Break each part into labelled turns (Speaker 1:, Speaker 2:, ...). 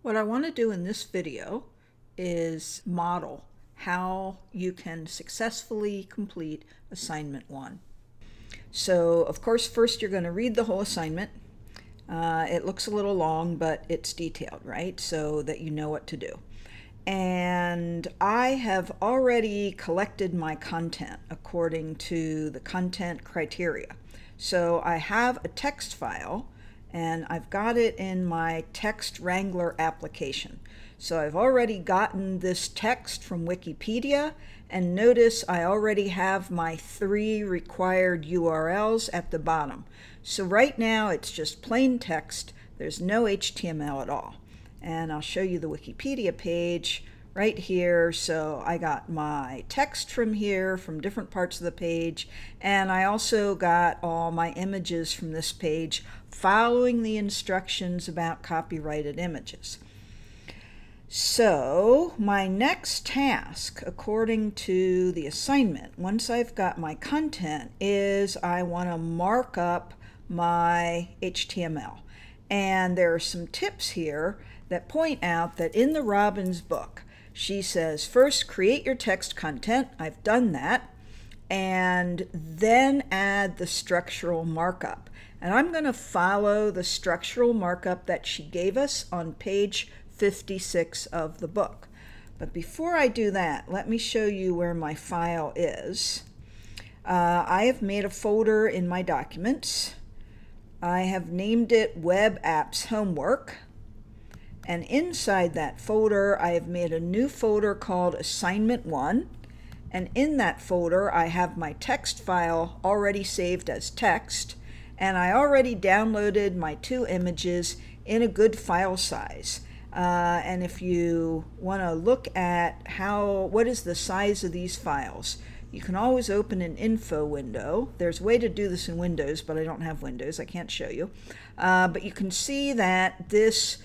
Speaker 1: What I want to do in this video is model how you can successfully complete assignment 1. So of course first you're going to read the whole assignment. It looks a little long, but it's detailed, right? So that you know what to do. And I have already collected my content according to the content criteria. So I have a text file and I've got it in my Text Wrangler application. So I've already gotten this text from Wikipedia, and notice I already have my 3 required URLs at the bottom. So right now it's just plain text. There's no HTML at all. And I'll show you the Wikipedia page right here. So I got my text from here, from different parts of the page, and I also got all my images from this page following the instructions about copyrighted images. So my next task, according to the assignment, once I've got my content, is I want to mark up my HTML. And there are some tips here that point out that in the Robbins book, she says, first create your text content. I've done that. And then add the structural markup. And I'm going to follow the structural markup that she gave us on page 56 of the book. But before I do that, let me show you where my file is. I have made a folder in my documents. I have named it Web Apps Homework. And inside that folder, I have made a new folder called Assignment 1. And in that folder, I have my text file already saved as text. And I already downloaded my 2 images in a good file size. And if you want to look at what is the size of these files, you can always open an info window. There's a way to do this in Windows, but I don't have Windows. I can't show you. But you can see that this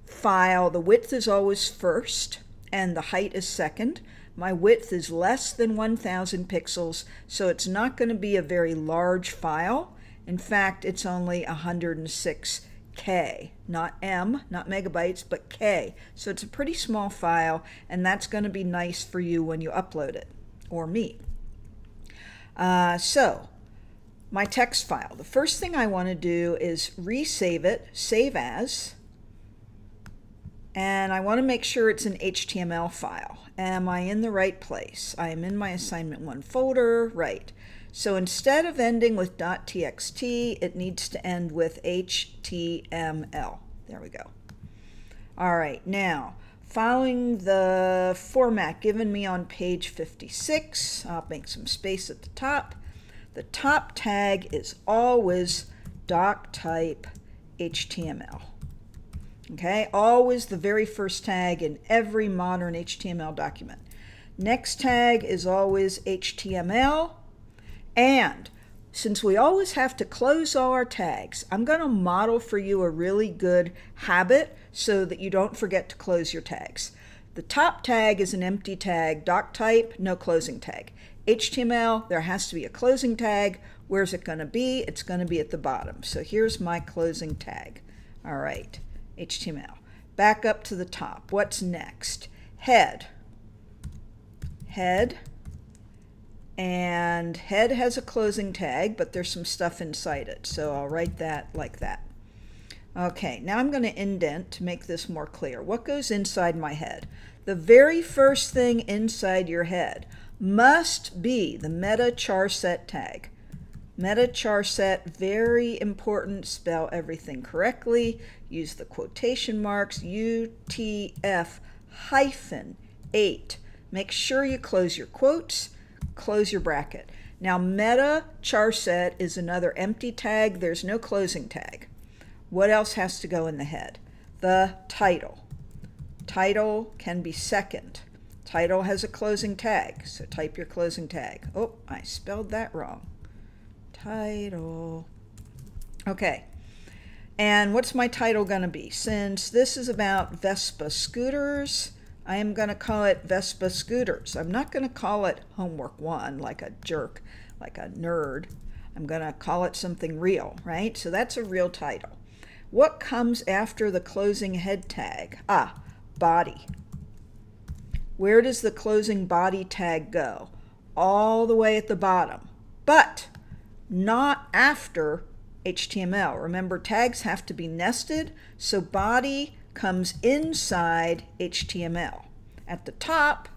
Speaker 1: file, the width is always first and the height is second. My width is less than 1,000 pixels, so it's not going to be a very large file. In fact, it's only 106K, not M, not megabytes, but K. So it's a pretty small file, and that's going to be nice for you when you upload it, or me. So my text file, the first thing I want to do is resave it, save as, and I want to make sure it's an HTML file. Am I in the right place? I am in my assignment 1 folder, right. So instead of ending with .txt, it needs to end with HTML. There we go. All right, now, following the format given me on page 56, I'll make some space at the top. The top tag is always doc type HTML. Okay, always the very first tag in every modern HTML document. Next tag is always HTML. And since we always have to close all our tags, I'm going to model for you a really good habit so that you don't forget to close your tags. The top tag is an empty tag, doc type, no closing tag. HTML, there has to be a closing tag. Where's it going to be? It's going to be at the bottom. So here's my closing tag. All right, HTML. Back up to the top. What's next? Head. Head. And head has a closing tag, but there's some stuff inside it. So I'll write that like that. Okay, now I'm going to indent to make this more clear. What goes inside my head? The very first thing inside your head must be the meta char set tag. Meta char set, very important. Spell everything correctly. Use the quotation marks, UTF-8. Make sure you close your quotes, close your bracket. Now meta char set is another empty tag. There's no closing tag. What else has to go in the head? The title. Title can be second. Title has a closing tag, so type your closing tag. Oh, I spelled that wrong. Title. Okay, and what's my title going to be? Since this is about Vespa scooters, I am going to call it Vespa Scooters. I'm not going to call it Homework 1 like a jerk, like a nerd. I'm going to call it something real, right? So that's a real title. What comes after the closing head tag? Ah, body. Where does the closing body tag go? All the way at the bottom, but not after HTML. Remember, tags have to be nested, so body comes inside HTML. At the top,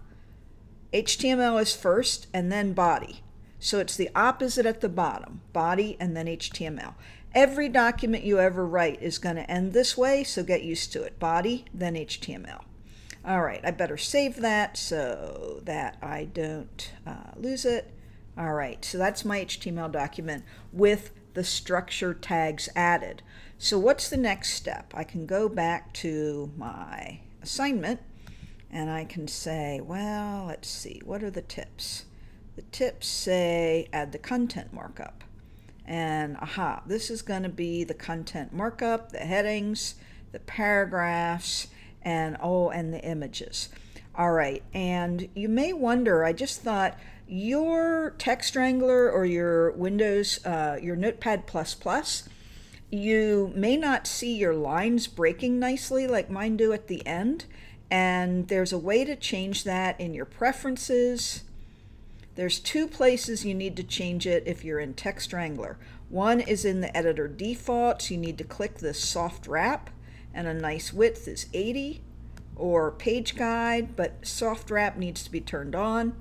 Speaker 1: HTML is first and then body. So it's the opposite at the bottom, body and then HTML. Every document you ever write is going to end this way, so get used to it. Body, then HTML. All right, I better save that so that I don't lose it. All right, so that's my HTML document with the structure tags added. So what's the next step? I can go back to my assignment and I can say, well, let's see, what are the tips? The tips say add the content markup. And aha, this is going to be the content markup, the headings, the paragraphs, and the images. All right, and you may wonder, I just thought your Text Wrangler or your Windows, your Notepad++, you may not see your lines breaking nicely like mine do at the end, and there's a way to change that in your preferences. There's two places you need to change it if you're in Text Wrangler. One is in the editor defaults. You need to click this soft wrap, and a nice width is 80, or page guide, but soft wrap needs to be turned on.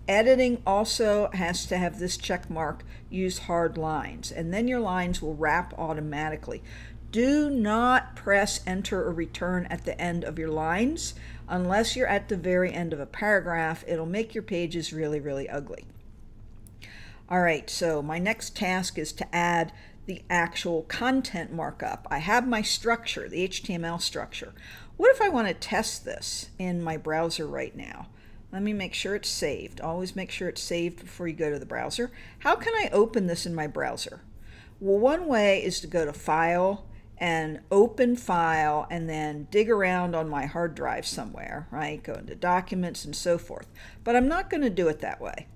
Speaker 1: Editing also has to have this check mark, use hard lines, and then your lines will wrap automatically. Do not press enter or return at the end of your lines unless you're at the very end of a paragraph. It'll make your pages really, really ugly. All right, so my next task is to add the actual content markup. I have my structure, the HTML structure. What if I want to test this in my browser right now? Let me make sure it's saved. Always make sure it's saved before you go to the browser. How can I open this in my browser? Well, one way is to go to File and Open File and then dig around on my hard drive somewhere, right? Go into Documents and so forth. But I'm not going to do it that way.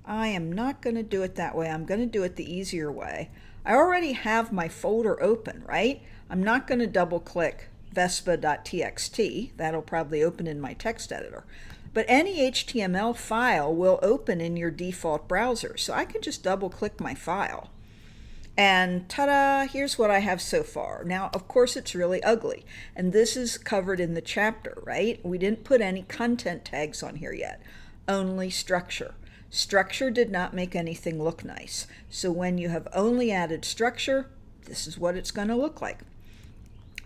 Speaker 1: I am not going to do it that way. I'm going to do it the easier way. I already have my folder open, right? I'm not going to double click vespa.txt. That'll probably open in my text editor. But any HTML file will open in your default browser. So I can just double click my file. And ta-da, here's what I have so far. Now, of course, it's really ugly. And this is covered in the chapter, right? We didn't put any content tags on here yet, only structure. Structure did not make anything look nice. So when you have only added structure, this is what it's going to look like.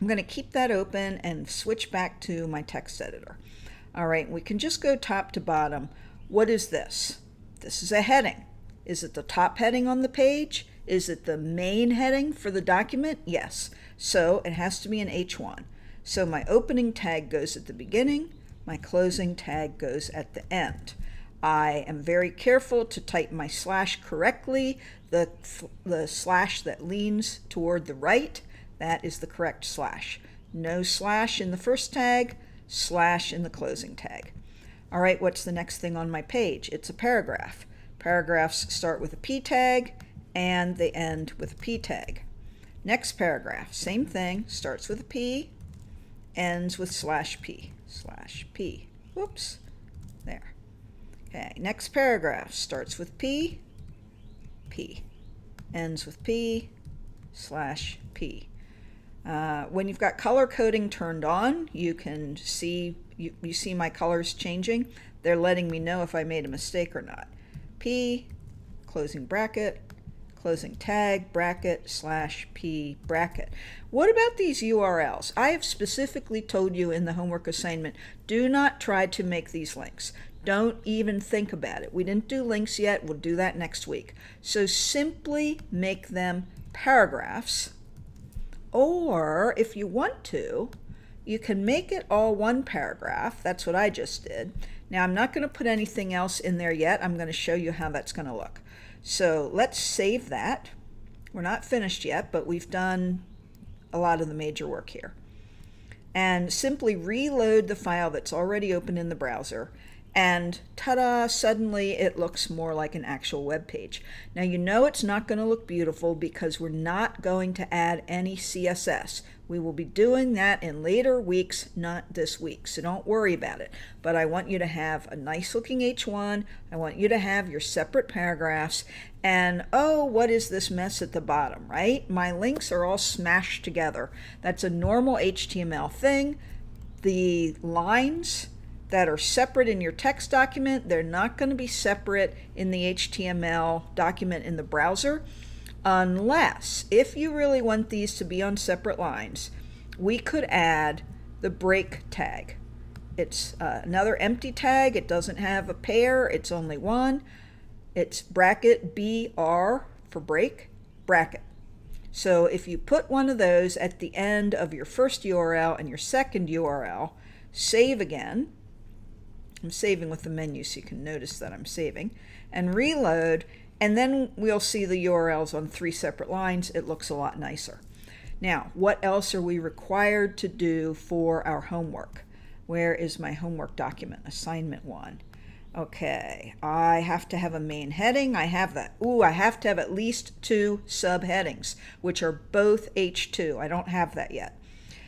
Speaker 1: I'm going to keep that open and switch back to my text editor. All right, we can just go top to bottom. What is this? This is a heading. Is it the top heading on the page? Is it the main heading for the document? Yes. So it has to be an H1. So my opening tag goes at the beginning. My closing tag goes at the end. I am very careful to type my slash correctly. The slash that leans toward the right, that is the correct slash. No slash in the first tag, slash in the closing tag. All right, what's the next thing on my page? It's a paragraph. Paragraphs start with a P tag and they end with a P tag. Next paragraph, same thing, starts with a P, ends with slash P. Whoops, there. Okay, next paragraph starts with P, ends with P, slash P. When you've got color coding turned on, you can see, you see my colors changing. They're letting me know if I made a mistake or not. P, closing bracket, closing tag, bracket, slash P, bracket. What about these URLs? I have specifically told you in the homework assignment, do not try to make these links. Don't even think about it. We didn't do links yet. We'll do that next week. So simply make them paragraphs. Or if you want to, you can make it all one paragraph. That's what I just did. Now I'm not going to put anything else in there yet. I'm going to show you how that's going to look. So let's save that. We're not finished yet, but we've done a lot of the major work here. And simply reload the file that's already open in the browser. And ta-da, suddenly it looks more like an actual web page. Now you know it's not going to look beautiful because we're not going to add any CSS. We will be doing that in later weeks, not this week, so don't worry about it. But I want you to have a nice looking H1. I want you to have your separate paragraphs. And oh, what is this mess at the bottom, right? My links are all smashed together. That's a normal HTML thing. The lines that are separate in your text document, they're not going to be separate in the HTML document in the browser, unless, if you really want these to be on separate lines, we could add the break tag. It's another empty tag. It doesn't have a pair. It's only one. It's bracket BR for break, bracket. So if you put one of those at the end of your first URL and your second URL, save again. I'm saving with the menu so you can notice that I'm saving, and reload, and then we'll see the URLs on 3 separate lines. It looks a lot nicer. Now, what else are we required to do for our homework? Where is my homework document? Assignment 1. Okay, I have to have a main heading. I have that. Ooh, I have to have at least 2 subheadings, which are both H2. I don't have that yet.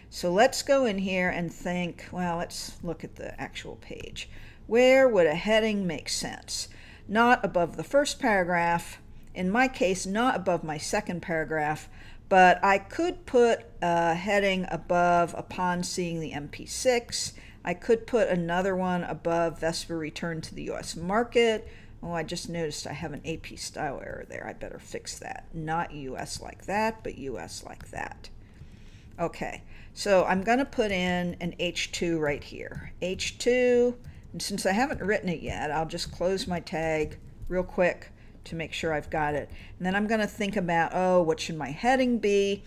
Speaker 1: So let's go in here and think, well, let's look at the actual page. Where would a heading make sense? Not above the first paragraph. In my case, not above my second paragraph, but I could put a heading above upon seeing the MP6. I could put another one above Vespa return to the U.S. market. Oh, I just noticed I have an AP style error there. I better fix that. Not U.S. like that, but U.S. like that. Okay, so I'm going to put in an H2 right here. H2, and since I haven't written it yet, I'll just close my tag real quick to make sure I've got it. And then I'm going to think about, oh, what should my heading be?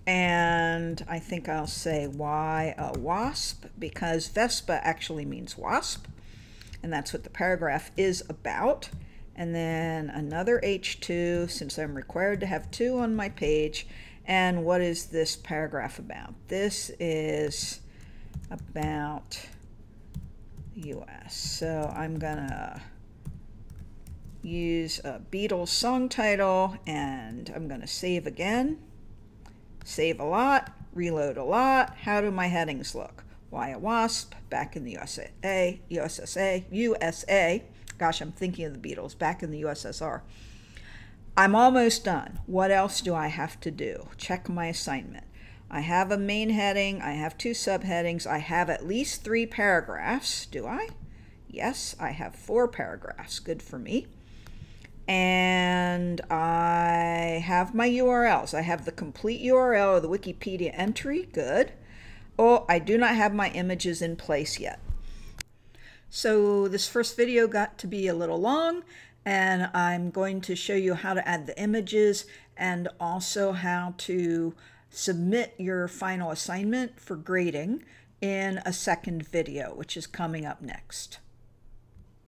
Speaker 1: And I think I'll say why a wasp, because Vespa actually means wasp, and that's what the paragraph is about. And then another H2, since I'm required to have 2 on my page. And what is this paragraph about? This is about the US. So I'm gonna use a Beatles song title, and I'm gonna save again. Save a lot, reload a lot. How do my headings look? Why a wasp, back in the USA. Gosh, I'm thinking of the Beatles, back in the USSR. I'm almost done. What else do I have to do? Check my assignment. I have a main heading. I have 2 subheadings. I have at least 3 paragraphs. Do I? Yes, I have 4 paragraphs. Good for me. And I have my URLs. I have the complete URL of the Wikipedia entry. Good. Oh, I do not have my images in place yet. So this first video got to be a little long, and I'm going to show you how to add the images and also how to submit your final assignment for grading in a second video, which is coming up next.